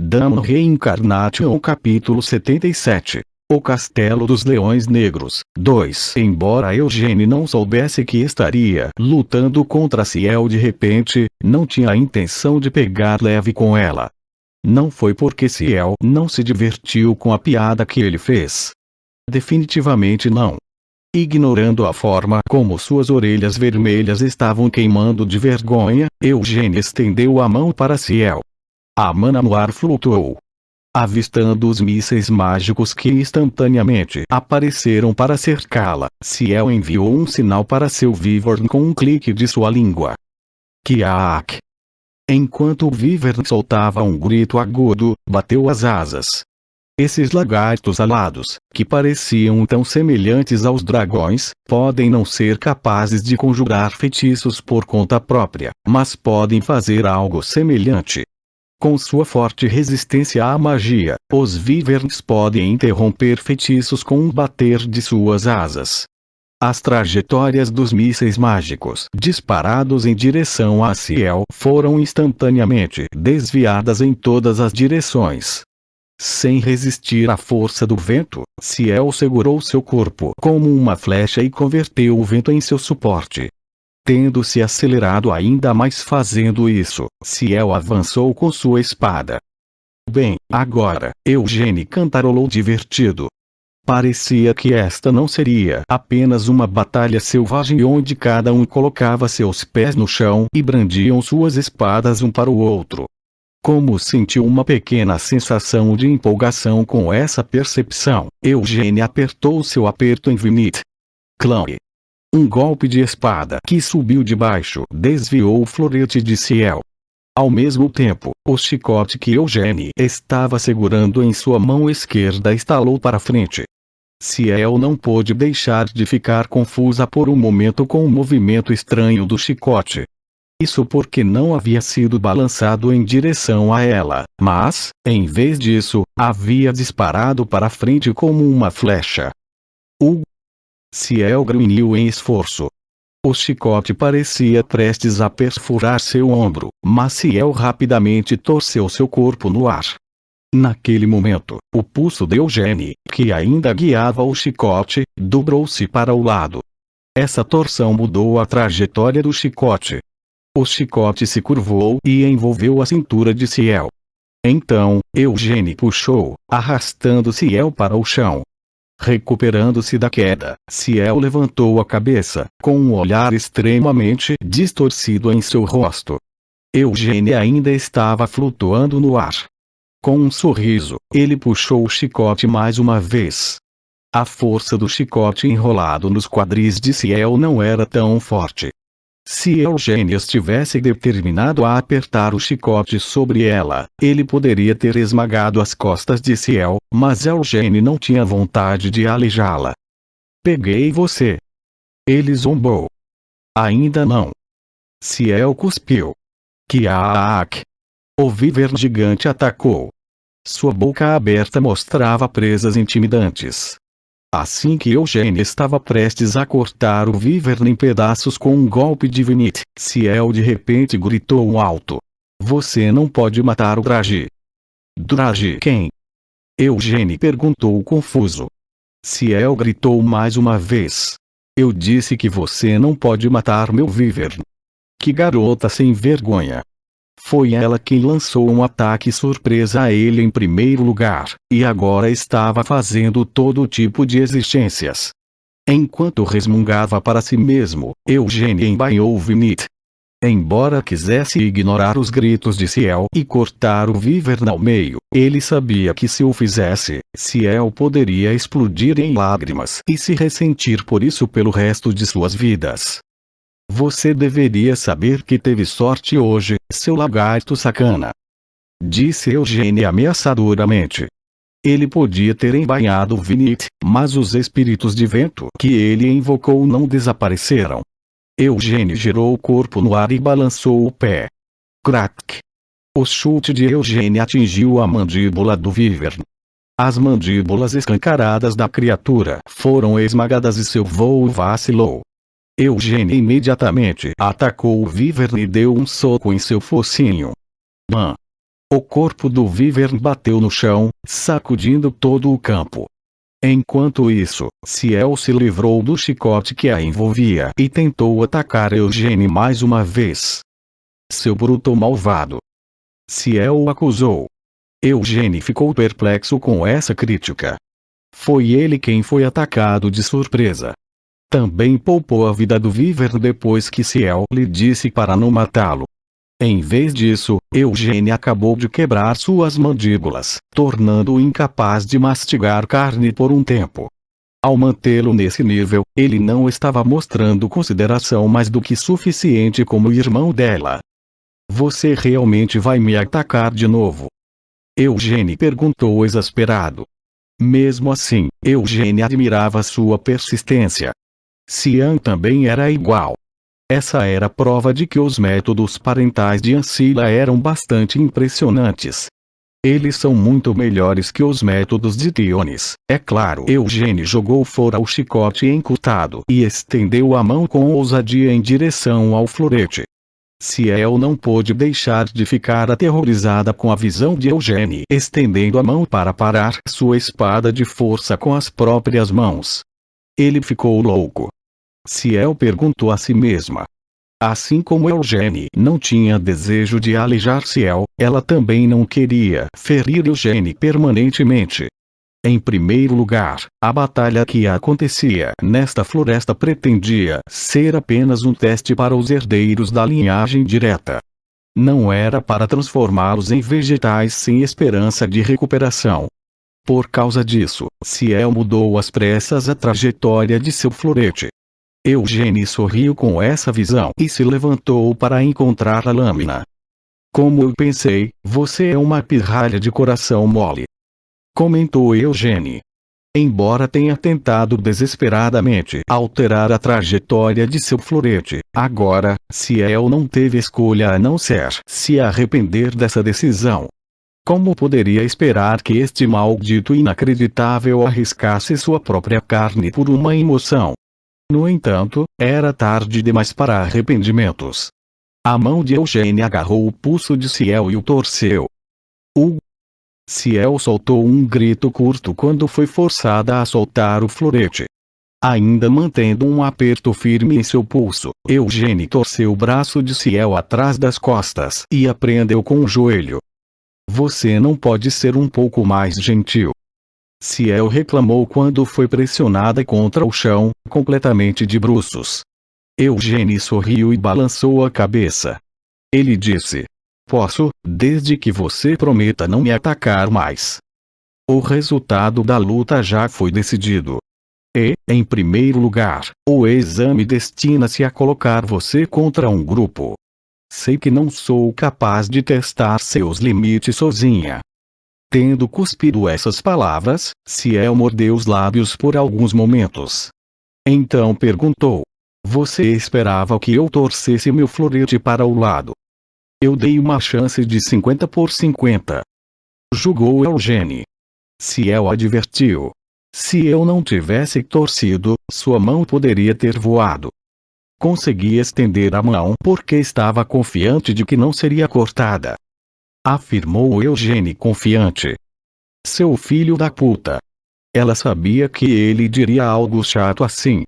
Damon Reincarnation capítulo 77. O Castelo dos Leões Negros. 2. Embora Eugene não soubesse que estaria lutando contra Ciel de repente, não tinha a intenção de pegar leve com ela. Não foi porque Ciel não se divertiu com a piada que ele fez. Definitivamente não. Ignorando a forma como suas orelhas vermelhas estavam queimando de vergonha, Eugene estendeu a mão para Ciel. A mana no ar flutuou. Avistando os mísseis mágicos que instantaneamente apareceram para cercá-la, Ciel enviou um sinal para seu Wyvern com um clique de sua língua. Kiaak! Enquanto o Wyvern soltava um grito agudo, bateu as asas. Esses lagartos alados, que pareciam tão semelhantes aos dragões, podem não ser capazes de conjurar feitiços por conta própria, mas podem fazer algo semelhante. Com sua forte resistência à magia, os Wyverns podem interromper feitiços com um bater de suas asas. As trajetórias dos mísseis mágicos disparados em direção a Ciel foram instantaneamente desviadas em todas as direções. Sem resistir à força do vento, Ciel segurou seu corpo como uma flecha e converteu o vento em seu suporte. Tendo-se acelerado ainda mais fazendo isso, Ciel avançou com sua espada. Bem, agora, Eugene cantarolou divertido. Parecia que esta não seria apenas uma batalha selvagem onde cada um colocava seus pés no chão e brandiam suas espadas um para o outro. Como sentiu uma pequena sensação de empolgação com essa percepção, Eugene apertou seu aperto em Vinit. Clang! Um golpe de espada que subiu de baixo desviou o florete de Ciel. Ao mesmo tempo, o chicote que Eugene estava segurando em sua mão esquerda estalou para frente. Ciel não pôde deixar de ficar confusa por um momento com o movimento estranho do chicote. Isso porque não havia sido balançado em direção a ela, mas, em vez disso, havia disparado para frente como uma flecha. Ciel grunhiu em esforço. O chicote parecia prestes a perfurar seu ombro, mas Ciel rapidamente torceu seu corpo no ar. Naquele momento, o pulso de Eugene, que ainda guiava o chicote, dobrou-se para o lado. Essa torção mudou a trajetória do chicote. O chicote se curvou e envolveu a cintura de Ciel. Então, Eugene puxou, arrastando Ciel para o chão. Recuperando-se da queda, Ciel levantou a cabeça, com um olhar extremamente distorcido em seu rosto. Eugene ainda estava flutuando no ar. Com um sorriso, ele puxou o chicote mais uma vez. A força do chicote enrolado nos quadris de Ciel não era tão forte. Se Eugene estivesse determinado a apertar o chicote sobre ela, ele poderia ter esmagado as costas de Ciel, mas Eugene não tinha vontade de aleijá-la. Peguei você. Ele zombou. Ainda não. Ciel cuspiu. Kiaak! O Wyvern gigante atacou. Sua boca aberta mostrava presas intimidantes. Assim que Eugene estava prestes a cortar o Wyvern em pedaços com um golpe de Vinit, Ciel de repente gritou alto. Você não pode matar o Dragi. Dragi quem? Eugene perguntou confuso. Ciel gritou mais uma vez. Eu disse que você não pode matar meu Wyvern. Que garota sem vergonha. Foi ela quem lançou um ataque surpresa a ele em primeiro lugar, e agora estava fazendo todo tipo de exigências. Enquanto resmungava para si mesmo, Eugene embainhou Vinit. Embora quisesse ignorar os gritos de Ciel e cortar o Wyvern ao meio, ele sabia que se o fizesse, Ciel poderia explodir em lágrimas e se ressentir por isso pelo resto de suas vidas. Você deveria saber que teve sorte hoje, seu lagarto sacana. Disse Eugene ameaçadoramente. Ele podia ter embainhado Vinit, mas os espíritos de vento que ele invocou não desapareceram. Eugene girou o corpo no ar e balançou o pé. Crack! O chute de Eugene atingiu a mandíbula do Wyvern. As mandíbulas escancaradas da criatura foram esmagadas e seu voo vacilou. Eugene imediatamente atacou o Wyvern e deu um soco em seu focinho. Bam! O corpo do Wyvern bateu no chão, sacudindo todo o campo. Enquanto isso, Ciel se livrou do chicote que a envolvia e tentou atacar Eugene mais uma vez. Seu bruto malvado! Ciel o acusou. Eugene ficou perplexo com essa crítica. Foi ele quem foi atacado de surpresa. Também poupou a vida do Wyvern depois que Ciel lhe disse para não matá-lo. Em vez disso, Eugene acabou de quebrar suas mandíbulas, tornando-o incapaz de mastigar carne por um tempo. Ao mantê-lo nesse nível, ele não estava mostrando consideração mais do que suficiente como irmão dela. Você realmente vai me atacar de novo? Eugene perguntou exasperado. Mesmo assim, Eugene admirava sua persistência. Cian também era igual. Essa era a prova de que os métodos parentais de Ancila eram bastante impressionantes. Eles são muito melhores que os métodos de Tiones, é claro. Eugene jogou fora o chicote encurtado e estendeu a mão com ousadia em direção ao florete. Ciel não pôde deixar de ficar aterrorizada com a visão de Eugene estendendo a mão para parar sua espada de força com as próprias mãos. Ele ficou louco. Ciel perguntou a si mesma. Assim como Eugene não tinha desejo de aleijar Ciel, ela também não queria ferir Eugene permanentemente. Em primeiro lugar, a batalha que acontecia nesta floresta pretendia ser apenas um teste para os herdeiros da linhagem direta. Não era para transformá-los em vegetais sem esperança de recuperação. Por causa disso, Ciel mudou às pressas a trajetória de seu florete. Eugene sorriu com essa visão e se levantou para encontrar a lâmina. Como eu pensei, você é uma pirralha de coração mole, comentou Eugene. Embora tenha tentado desesperadamente alterar a trajetória de seu florete, agora, Ciel não teve escolha a não ser se arrepender dessa decisão. Como poderia esperar que este maldito inacreditável arriscasse sua própria carne por uma emoção? No entanto, era tarde demais para arrependimentos. A mão de Eugene agarrou o pulso de Ciel e o torceu. Ciel soltou um grito curto quando foi forçada a soltar o florete. Ainda mantendo um aperto firme em seu pulso, Eugene torceu o braço de Ciel atrás das costas e a prendeu com o joelho. Você não pode ser um pouco mais gentil? Ciel reclamou quando foi pressionada contra o chão, completamente de bruços. Eugene sorriu e balançou a cabeça. Ele disse: posso, desde que você prometa não me atacar mais. O resultado da luta já foi decidido. E, em primeiro lugar, o exame destina-se a colocar você contra um grupo. Sei que não sou capaz de testar seus limites sozinha. Tendo cuspido essas palavras, Ciel mordeu os lábios por alguns momentos. Então perguntou: você esperava que eu torcesse meu florete para o lado? Eu dei uma chance de 50 por 50. Julgou Eugene. Ciel advertiu. Se eu não tivesse torcido, sua mão poderia ter voado. Consegui estender a mão porque estava confiante de que não seria cortada. Afirmou Eugene confiante. Seu filho da puta. Ela sabia que ele diria algo chato assim.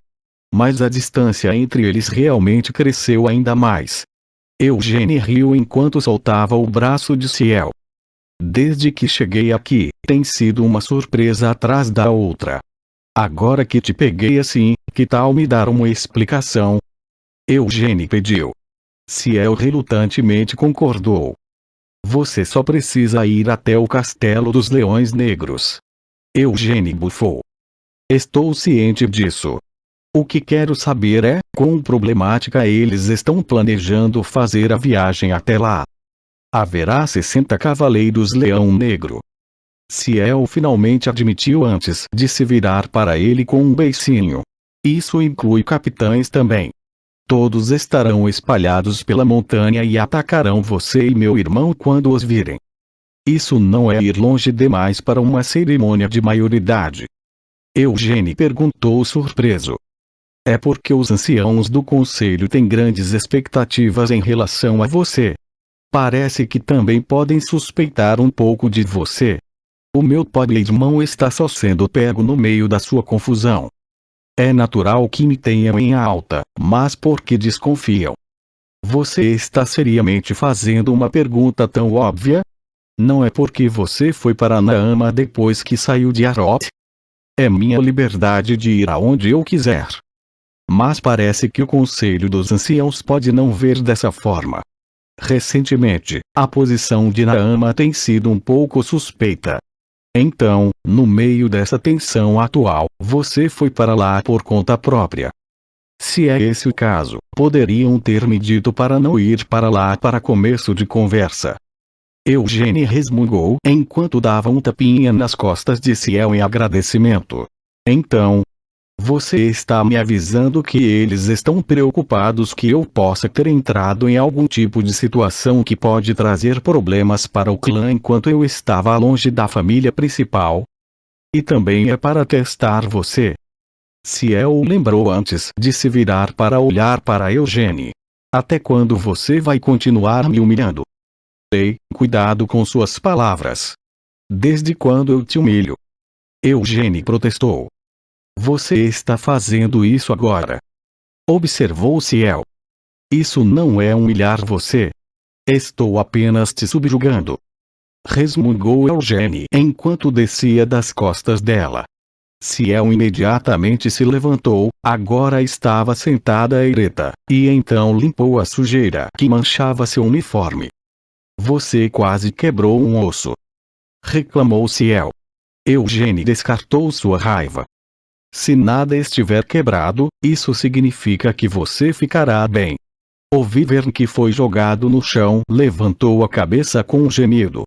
Mas a distância entre eles realmente cresceu ainda mais. Eugene riu enquanto soltava o braço de Ciel. Desde que cheguei aqui, tem sido uma surpresa atrás da outra. Agora que te peguei assim, que tal me dar uma explicação? Eugene pediu. Ciel relutantemente concordou. Você só precisa ir até o Castelo dos Leões Negros. Eugene bufou. Estou ciente disso. O que quero saber é quão problemática eles estão planejando fazer a viagem até lá. Haverá 60 Cavaleiros Leão Negro. Ciel finalmente admitiu antes de se virar para ele com um beicinho. Isso inclui capitães também. Todos estarão espalhados pela montanha e atacarão você e meu irmão quando os virem. Isso não é ir longe demais para uma cerimônia de maioridade? Eugene perguntou surpreso. É porque os anciãos do conselho têm grandes expectativas em relação a você. Parece que também podem suspeitar um pouco de você. O meu pobre irmão está só sendo pego no meio da sua confusão. É natural que me tenham em alta, mas por que desconfiam? Você está seriamente fazendo uma pergunta tão óbvia? Não é porque você foi para Naama depois que saiu de Arot? É minha liberdade de ir aonde eu quiser. Mas parece que o Conselho dos Anciãos pode não ver dessa forma. Recentemente, a posição de Naama tem sido um pouco suspeita. Então, no meio dessa tensão atual, você foi para lá por conta própria. Se é esse o caso, poderiam ter me dito para não ir para lá para começo de conversa. Eugênie resmungou enquanto dava um tapinha nas costas de Ciel em agradecimento. Então, você está me avisando que eles estão preocupados que eu possa ter entrado em algum tipo de situação que pode trazer problemas para o clã enquanto eu estava longe da família principal? E também é para testar você. Ciel lembrou antes de se virar para olhar para Eugênie. Até quando você vai continuar me humilhando? Ei, cuidado com suas palavras. Desde quando eu te humilho? Eugênie protestou. Você está fazendo isso agora. Observou Ciel. Isso não é humilhar você. Estou apenas te subjugando. Resmungou Eugênie enquanto descia das costas dela. Ciel imediatamente se levantou, agora estava sentada ereta, e então limpou a sujeira que manchava seu uniforme. Você quase quebrou um osso. Reclamou Ciel. Eugênie descartou sua raiva. Se nada estiver quebrado, isso significa que você ficará bem. Ouvi ver que foi jogado no chão, levantou a cabeça com um gemido.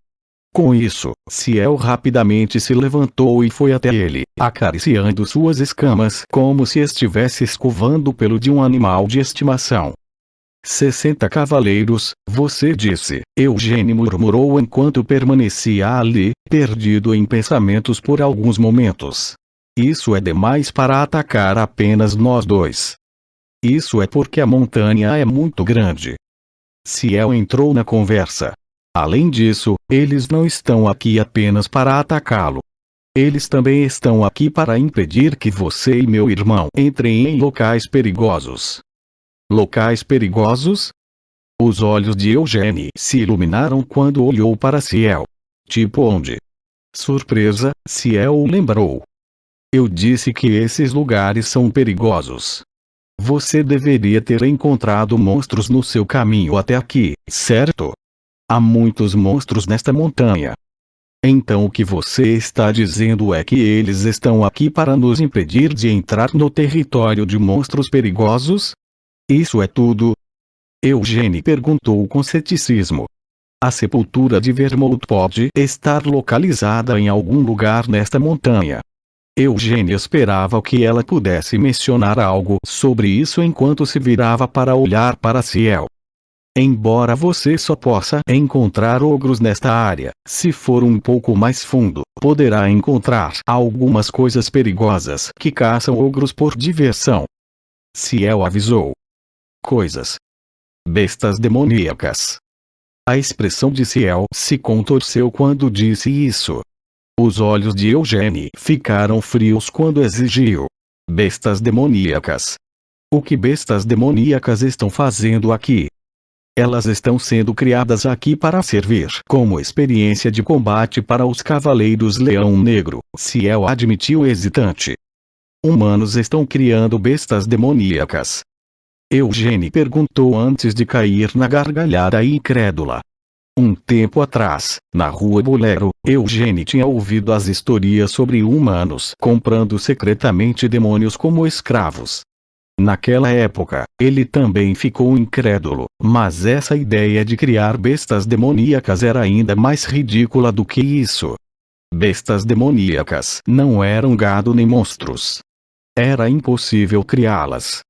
Com isso, Ciel rapidamente se levantou e foi até ele, acariciando suas escamas como se estivesse escovando o pelo de um animal de estimação. 60 cavaleiros, você disse, Eugênie murmurou enquanto permanecia ali, perdido em pensamentos por alguns momentos. Isso é demais para atacar apenas nós dois. Isso é porque a montanha é muito grande. Ciel entrou na conversa. Além disso, eles não estão aqui apenas para atacá-lo. Eles também estão aqui para impedir que você e meu irmão entrem em locais perigosos. Locais perigosos? Os olhos de Eugênie se iluminaram quando olhou para Ciel. Tipo onde? Surpresa, Ciel lembrou. Eu disse que esses lugares são perigosos. Você deveria ter encontrado monstros no seu caminho até aqui, certo? Há muitos monstros nesta montanha. Então o que você está dizendo é que eles estão aqui para nos impedir de entrar no território de monstros perigosos? Isso é tudo? Eugênie perguntou com ceticismo. A sepultura de Vermouth pode estar localizada em algum lugar nesta montanha. Eugênie esperava que ela pudesse mencionar algo sobre isso enquanto se virava para olhar para Ciel. Embora você só possa encontrar ogros nesta área, se for um pouco mais fundo, poderá encontrar algumas coisas perigosas que caçam ogros por diversão. Ciel avisou. Coisas. Bestas demoníacas. A expressão de Ciel se contorceu quando disse isso. Os olhos de Eugênie ficaram frios quando exigiu. Bestas demoníacas. O que bestas demoníacas estão fazendo aqui? Elas estão sendo criadas aqui para servir como experiência de combate para os Cavaleiros Leão Negro, Ciel admitiu hesitante. Humanos estão criando bestas demoníacas. Eugênie perguntou antes de cair na gargalhada incrédula. Um tempo atrás, na rua Bolero, Eugênie tinha ouvido as histórias sobre humanos comprando secretamente demônios como escravos. Naquela época, ele também ficou incrédulo, mas essa ideia de criar bestas demoníacas era ainda mais ridícula do que isso. Bestas demoníacas não eram gado nem monstros. Era impossível criá-las.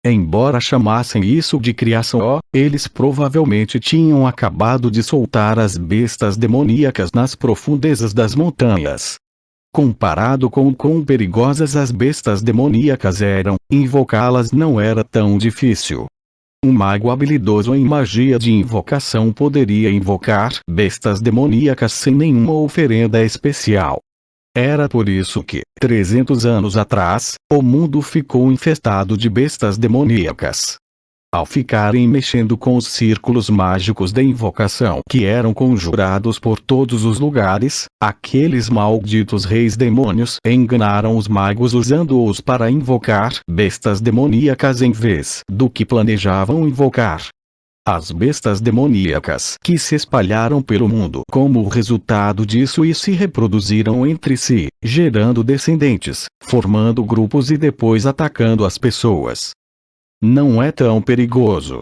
Embora chamassem isso de criação, eles provavelmente tinham acabado de soltar as bestas demoníacas nas profundezas das montanhas. Comparado com quão perigosas as bestas demoníacas eram, invocá-las não era tão difícil. Um mago habilidoso em magia de invocação poderia invocar bestas demoníacas sem nenhuma oferenda especial. Era por isso que, 300 anos atrás, o mundo ficou infestado de bestas demoníacas. Ao ficarem mexendo com os círculos mágicos de invocação que eram conjurados por todos os lugares, aqueles malditos reis demônios enganaram os magos usando-os para invocar bestas demoníacas em vez do que planejavam invocar. As bestas demoníacas que se espalharam pelo mundo como resultado disso e se reproduziram entre si, gerando descendentes, formando grupos e depois atacando as pessoas. Não é tão perigoso.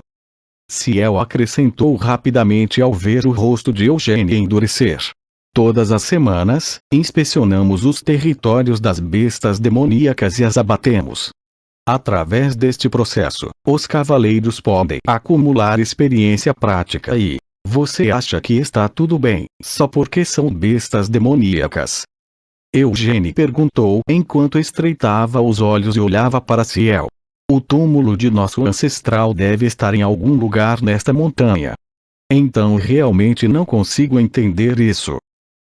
Ciel acrescentou rapidamente ao ver o rosto de Eugênia endurecer. Todas as semanas, inspecionamos os territórios das bestas demoníacas e as abatemos. Através deste processo, os cavaleiros podem acumular experiência prática e... Você acha que está tudo bem, só porque são bestas demoníacas? Eugênia perguntou enquanto estreitava os olhos e olhava para Ciel. O túmulo de nosso ancestral deve estar em algum lugar nesta montanha. Então realmente não consigo entender isso.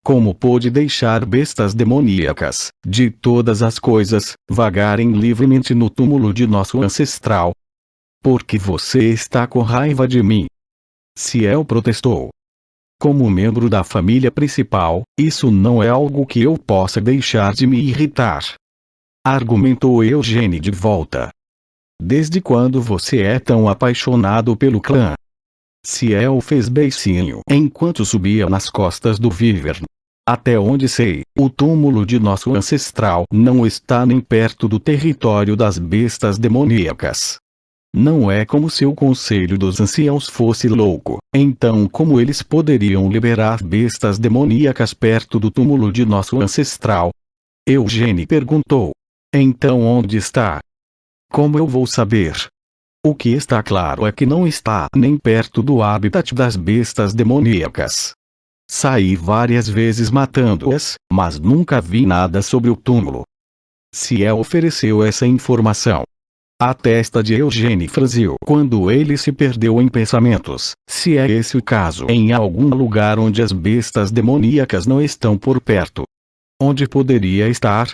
Como pôde deixar bestas demoníacas, de todas as coisas, vagarem livremente no túmulo de nosso ancestral? Porque você está com raiva de mim? Ciel protestou. Como membro da família principal, isso não é algo que eu possa deixar de me irritar. Argumentou Eugênia de volta. Desde quando você é tão apaixonado pelo clã? Ciel fez beicinho enquanto subia nas costas do Wyvern. Até onde sei, o túmulo de nosso ancestral não está nem perto do território das bestas demoníacas. Não é como se o conselho dos anciãos fosse louco, então como eles poderiam liberar bestas demoníacas perto do túmulo de nosso ancestral? Eugênia perguntou. Então onde está? Como eu vou saber? O que está claro é que não está nem perto do habitat das bestas demoníacas. Saí várias vezes matando-as, mas nunca vi nada sobre o túmulo. Ciel ofereceu essa informação. A testa de Eugênia franziu quando ele se perdeu em pensamentos. Se é esse o caso, em algum lugar onde as bestas demoníacas não estão por perto. Onde poderia estar?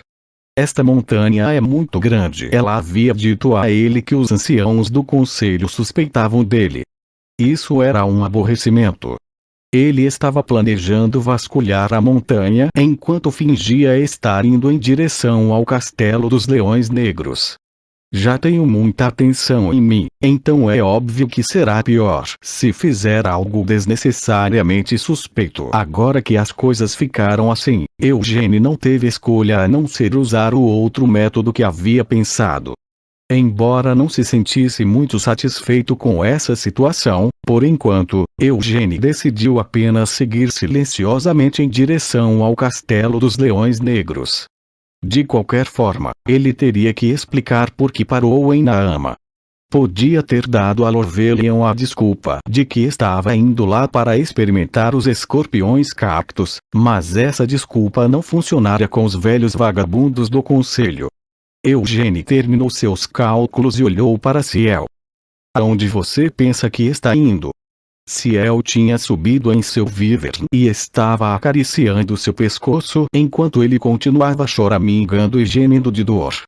Esta montanha é muito grande. Ela havia dito a ele que os anciãos do conselho suspeitavam dele. Isso era um aborrecimento. Ele estava planejando vasculhar a montanha enquanto fingia estar indo em direção ao Castelo dos Leões Negros. Já tenho muita atenção em mim, então é óbvio que será pior se fizer algo desnecessariamente suspeito. Agora que as coisas ficaram assim, Eugênia não teve escolha a não ser usar o outro método que havia pensado. Embora não se sentisse muito satisfeito com essa situação, por enquanto, Eugênia decidiu apenas seguir silenciosamente em direção ao Castelo dos Leões Negros. De qualquer forma, ele teria que explicar por que parou em Naama. Podia ter dado a Lorvelion a desculpa de que estava indo lá para experimentar os escorpiões cactos, mas essa desculpa não funcionaria com os velhos vagabundos do conselho. Eugênia terminou seus cálculos e olhou para Ciel. Aonde você pensa que está indo? Ciel tinha subido em seu Wyvern e estava acariciando seu pescoço enquanto ele continuava choramingando e gemendo de dor.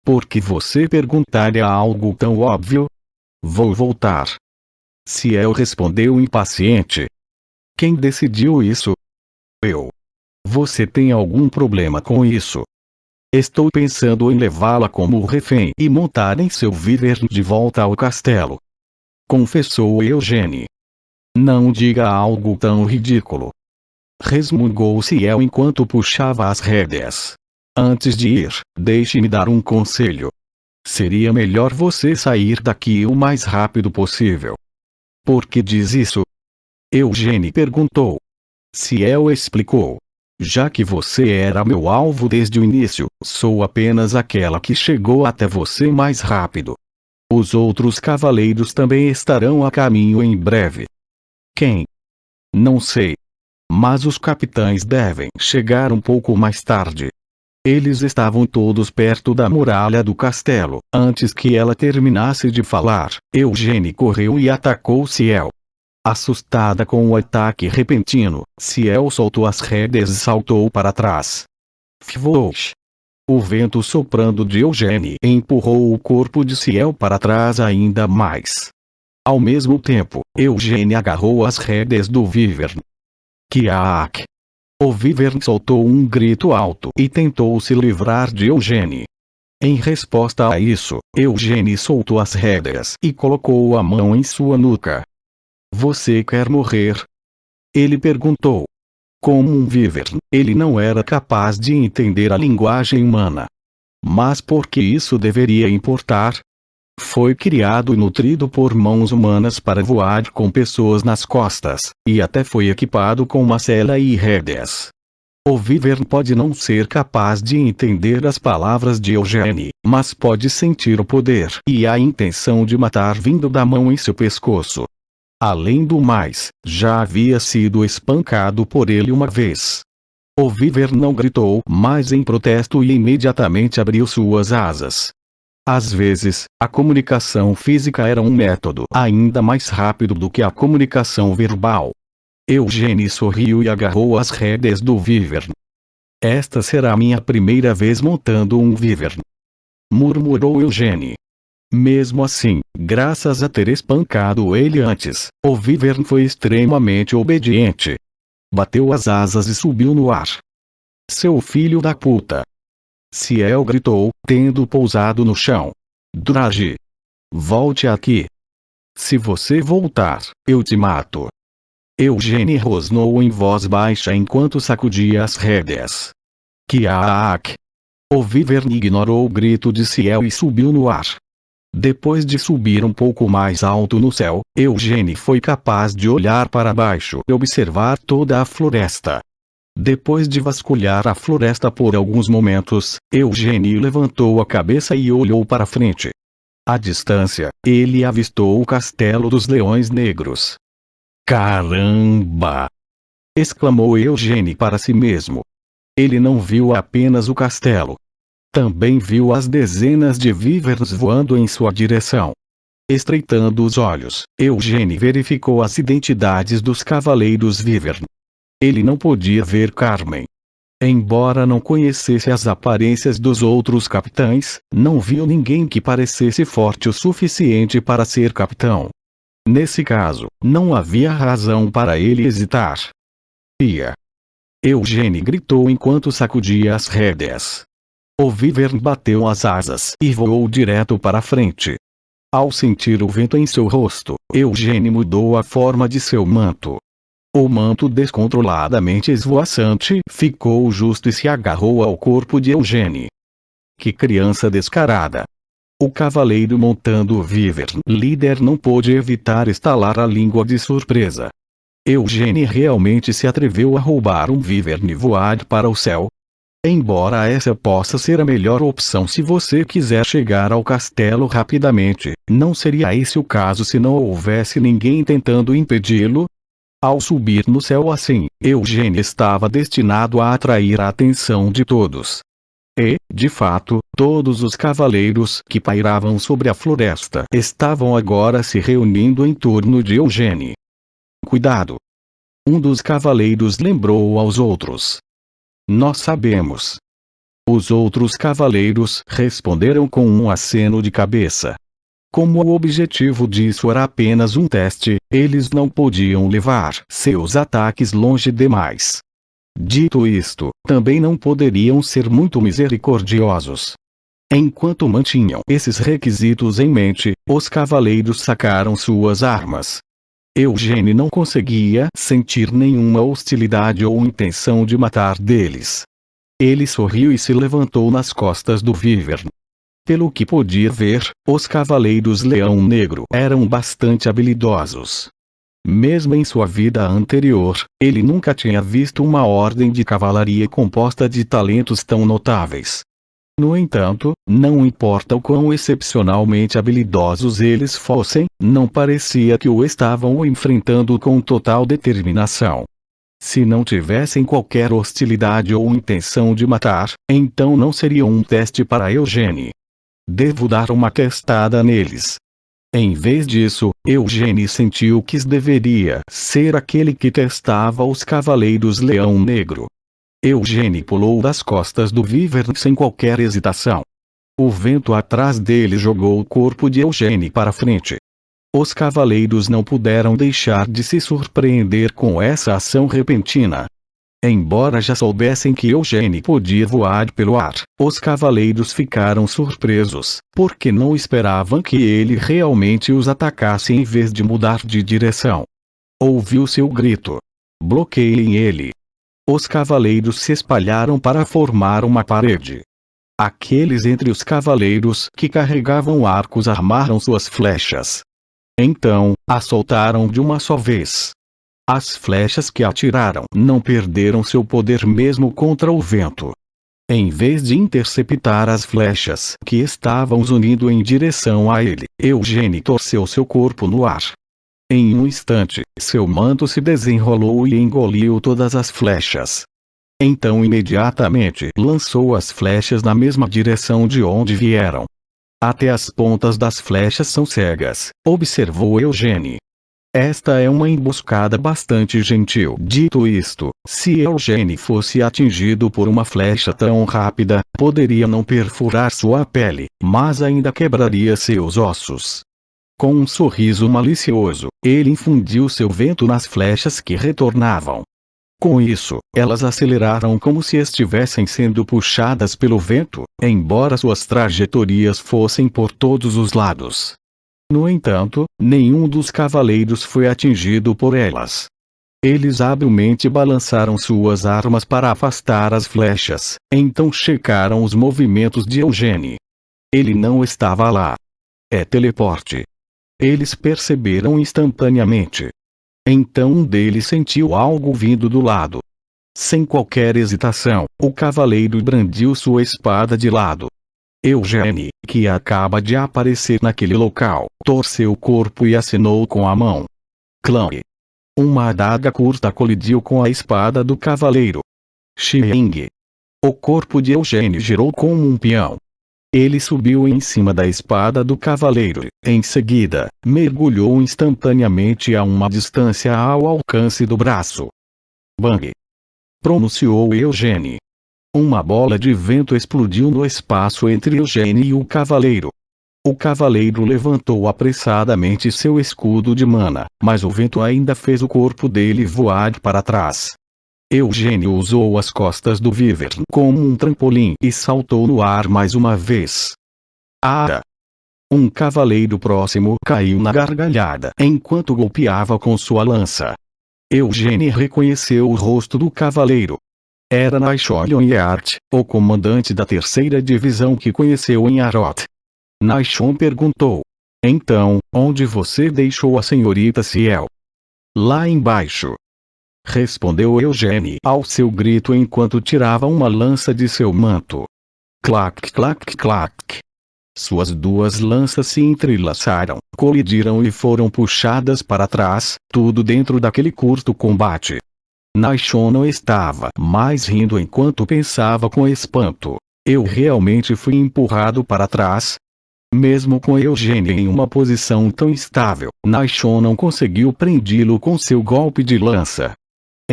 Por que você perguntaria algo tão óbvio? Vou voltar. Ciel respondeu impaciente. Quem decidiu isso? Eu. Você tem algum problema com isso? Estou pensando em levá-la como refém e montar em seu Wyvern de volta ao castelo. Confessou Eugênia. Não diga algo tão ridículo. Resmungou Ciel enquanto puxava as rédeas. Antes de ir, deixe-me dar um conselho. Seria melhor você sair daqui o mais rápido possível. Por que diz isso? Eugênia perguntou. Ciel explicou. Já que você era meu alvo desde o início, sou apenas aquela que chegou até você mais rápido. Os outros cavaleiros também estarão a caminho em breve. Quem? Não sei. Mas os capitães devem chegar um pouco mais tarde. Eles estavam todos perto da muralha do castelo. Antes que ela terminasse de falar, Eugênie correu e atacou Ciel. Assustada com o ataque repentino, Ciel soltou as rédeas e saltou para trás. Fvosh! O vento soprando de Eugênie empurrou o corpo de Ciel para trás ainda mais. Ao mesmo tempo, Eugênie agarrou as rédeas do Wyvern. Kiaak! O Wyvern soltou um grito alto e tentou se livrar de Eugênie. Em resposta a isso, Eugênie soltou as rédeas e colocou a mão em sua nuca. Você quer morrer? Ele perguntou. Como um Wyvern, ele não era capaz de entender a linguagem humana. Mas por que isso deveria importar? Foi criado e nutrido por mãos humanas para voar com pessoas nas costas, e até foi equipado com uma sela e rédeas. O Wyvern pode não ser capaz de entender as palavras de Eugênie, mas pode sentir o poder e a intenção de matar vindo da mão em seu pescoço. Além do mais, já havia sido espancado por ele uma vez. O Wyvern não gritou mais em protesto e imediatamente abriu suas asas. Às vezes, a comunicação física era um método ainda mais rápido do que a comunicação verbal. Eugênie sorriu e agarrou as rédeas do Wyvern. Esta será minha primeira vez montando um Wyvern, murmurou Eugênie. Mesmo assim, graças a ter espancado ele antes, o Wyvern foi extremamente obediente. Bateu as asas e subiu no ar. Seu filho da puta! Ciel gritou, tendo pousado no chão. Dragi! Volte aqui! Se você voltar, eu te mato! Eugênie rosnou em voz baixa enquanto sacudia as rédeas. Kiaak! O Wyvern ignorou o grito de Ciel e subiu no ar. Depois de subir um pouco mais alto no céu, Eugênie foi capaz de olhar para baixo e observar toda a floresta. Depois de vasculhar a floresta por alguns momentos, Eugênie levantou a cabeça e olhou para frente. À distância, ele avistou o castelo dos Leões Negros. Caramba! Exclamou Eugênie para si mesmo. Ele não viu apenas o castelo. Também viu as dezenas de Wyverns voando em sua direção. Estreitando os olhos, Eugênie verificou as identidades dos cavaleiros Wyvern. Ele não podia ver Carmen. Embora não conhecesse as aparências dos outros capitães, não viu ninguém que parecesse forte o suficiente para ser capitão. Nesse caso, não havia razão para ele hesitar. Ia! Eugênie gritou enquanto sacudia as rédeas. O Wyvern bateu as asas e voou direto para a frente. Ao sentir o vento em seu rosto, Eugênie mudou a forma de seu manto. O manto descontroladamente esvoaçante ficou justo e se agarrou ao corpo de Eugênie. Que criança descarada! O cavaleiro montando o Wyvern líder não pôde evitar estalar a língua de surpresa. Eugênie realmente se atreveu a roubar um Wyvern e voar para o céu? Embora essa possa ser a melhor opção se você quiser chegar ao castelo rapidamente, não seria esse o caso se não houvesse ninguém tentando impedi-lo? Ao subir no céu assim, Eugênie estava destinado a atrair a atenção de todos. E, de fato, todos os cavaleiros que pairavam sobre a floresta estavam agora se reunindo em torno de Eugênie. Cuidado! Um dos cavaleiros lembrou aos outros. Nós sabemos. Os outros cavaleiros responderam com um aceno de cabeça. Como o objetivo disso era apenas um teste, eles não podiam levar seus ataques longe demais. Dito isto, também não poderiam ser muito misericordiosos. Enquanto mantinham esses requisitos em mente, os cavaleiros sacaram suas armas. Eugênie não conseguia sentir nenhuma hostilidade ou intenção de matar deles. Ele sorriu e se levantou nas costas do Wyvern. Pelo que podia ver, os cavaleiros Leão Negro eram bastante habilidosos. Mesmo em sua vida anterior, ele nunca tinha visto uma ordem de cavalaria composta de talentos tão notáveis. No entanto, não importa o quão excepcionalmente habilidosos eles fossem, não parecia que o estavam enfrentando com total determinação. Se não tivessem qualquer hostilidade ou intenção de matar, então não seria um teste para Eugene. Devo dar uma testada neles. Em vez disso, Eugene sentiu que deveria ser aquele que testava os Cavaleiros Leão Negro. Eugene pulou das costas do Wyvern sem qualquer hesitação. O vento atrás dele jogou o corpo de Eugene para frente. Os cavaleiros não puderam deixar de se surpreender com essa ação repentina. Embora já soubessem que Eugene podia voar pelo ar, os cavaleiros ficaram surpresos, porque não esperavam que ele realmente os atacasse em vez de mudar de direção. Ouviu seu grito. Bloqueiem ele. Os cavaleiros se espalharam para formar uma parede. Aqueles entre os cavaleiros que carregavam arcos armaram suas flechas. Então, a soltaram de uma só vez. As flechas que atiraram não perderam seu poder mesmo contra o vento. Em vez de interceptar as flechas que estavam unindo em direção a ele, Eugene torceu seu corpo no ar. Em um instante, seu manto se desenrolou e engoliu todas as flechas. Então imediatamente lançou as flechas na mesma direção de onde vieram. Até as pontas das flechas são cegas, observou Eugene. Esta é uma emboscada bastante gentil. Dito isto, se Eugene fosse atingido por uma flecha tão rápida, poderia não perfurar sua pele, mas ainda quebraria seus ossos. Com um sorriso malicioso, ele infundiu seu vento nas flechas que retornavam. Com isso, elas aceleraram como se estivessem sendo puxadas pelo vento, embora suas trajetórias fossem por todos os lados. No entanto, nenhum dos cavaleiros foi atingido por elas. Eles habilmente balançaram suas armas para afastar as flechas, então checaram os movimentos de Eugene. Ele não estava lá. É teleporte. Eles perceberam instantaneamente. Então um deles sentiu algo vindo do lado. Sem qualquer hesitação, o cavaleiro brandiu sua espada de lado. Eugene, que acaba de aparecer naquele local, torceu o corpo e acenou com a mão. Clang! Uma adaga curta colidiu com a espada do cavaleiro. Xiing! O corpo de Eugene girou como um peão. Ele subiu em cima da espada do cavaleiro, em seguida, mergulhou instantaneamente a uma distância ao alcance do braço. Bang! Pronunciou Eugene. Uma bola de vento explodiu no espaço entre Eugene e o cavaleiro. O cavaleiro levantou apressadamente seu escudo de mana, mas o vento ainda fez o corpo dele voar para trás. Eugene usou as costas do Wyvern como um trampolim e saltou no ar mais uma vez. Ah! Um cavaleiro próximo caiu na gargalhada enquanto golpeava com sua lança. Eugene reconheceu o rosto do cavaleiro. Era Naishon Yeart, o comandante da 3ª divisão que conheceu em Aroth. Naishon perguntou. Então, onde você deixou a senhorita Ciel? Lá embaixo. Respondeu Eugene ao seu grito enquanto tirava uma lança de seu manto. Clac clac clac. Suas duas lanças se entrelaçaram, colidiram e foram puxadas para trás, tudo dentro daquele curto combate. Naishon não estava mais rindo enquanto pensava com espanto. Eu realmente fui empurrado para trás? Mesmo com Eugene em uma posição tão estável, Naishon não conseguiu prendê-lo com seu golpe de lança.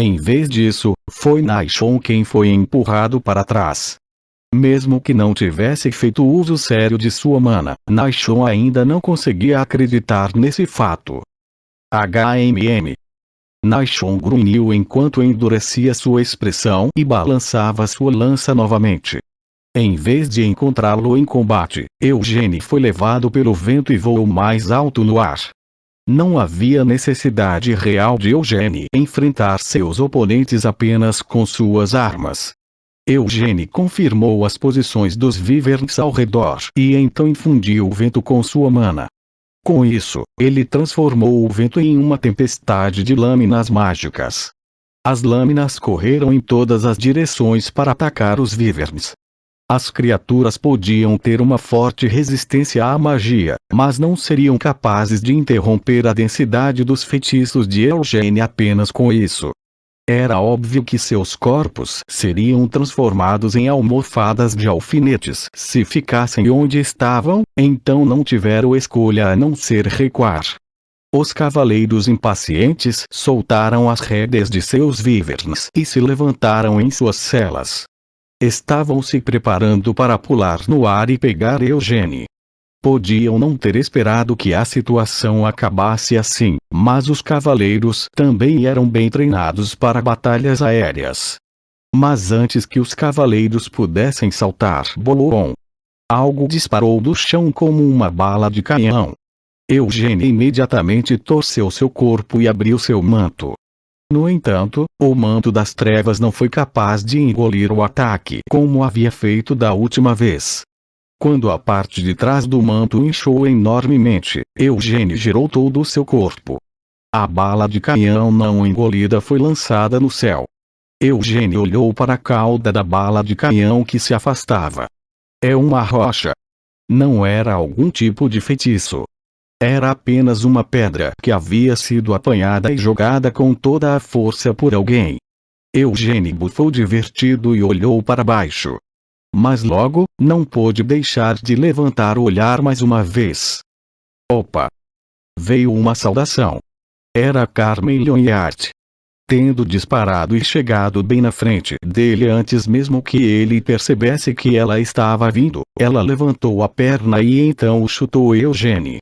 Em vez disso, foi Naishon quem foi empurrado para trás. Mesmo que não tivesse feito uso sério de sua mana, Naishon ainda não conseguia acreditar nesse fato. HMM. Naishon grunhiu enquanto endurecia sua expressão e balançava sua lança novamente. Em vez de encontrá-lo em combate, Eugene foi levado pelo vento e voou mais alto no ar. Não havia necessidade real de Eugene enfrentar seus oponentes apenas com suas armas. Eugene confirmou as posições dos Wyverns ao redor e então infundiu o vento com sua mana. Com isso, ele transformou o vento em uma tempestade de lâminas mágicas. As lâminas correram em todas as direções para atacar os Wyverns. As criaturas podiam ter uma forte resistência à magia, mas não seriam capazes de interromper a densidade dos feitiços de Eugene apenas com isso. Era óbvio que seus corpos seriam transformados em almofadas de alfinetes se ficassem onde estavam, então não tiveram escolha a não ser recuar. Os cavaleiros impacientes soltaram as rédeas de seus vívernes e se levantaram em suas celas. Estavam se preparando para pular no ar e pegar Eugênie. Podiam não ter esperado que a situação acabasse assim, mas os cavaleiros também eram bem treinados para batalhas aéreas. Mas antes que os cavaleiros pudessem saltar Bolon, algo disparou do chão como uma bala de canhão. Eugênie imediatamente torceu seu corpo e abriu seu manto. No entanto, o manto das trevas não foi capaz de engolir o ataque como havia feito da última vez. Quando a parte de trás do manto inchou enormemente, Eugênie girou todo o seu corpo. A bala de canhão não engolida foi lançada no céu. Eugênie olhou para a cauda da bala de canhão que se afastava. É uma rocha. Não era algum tipo de feitiço. Era apenas uma pedra que havia sido apanhada e jogada com toda a força por alguém. Eugênie bufou divertido e olhou para baixo. Mas logo, não pôde deixar de levantar o olhar mais uma vez. Opa! Veio uma saudação. Era Carmen Lyonheart. Tendo disparado e chegado bem na frente dele antes mesmo que ele percebesse que ela estava vindo, ela levantou a perna e então chutou Eugênie.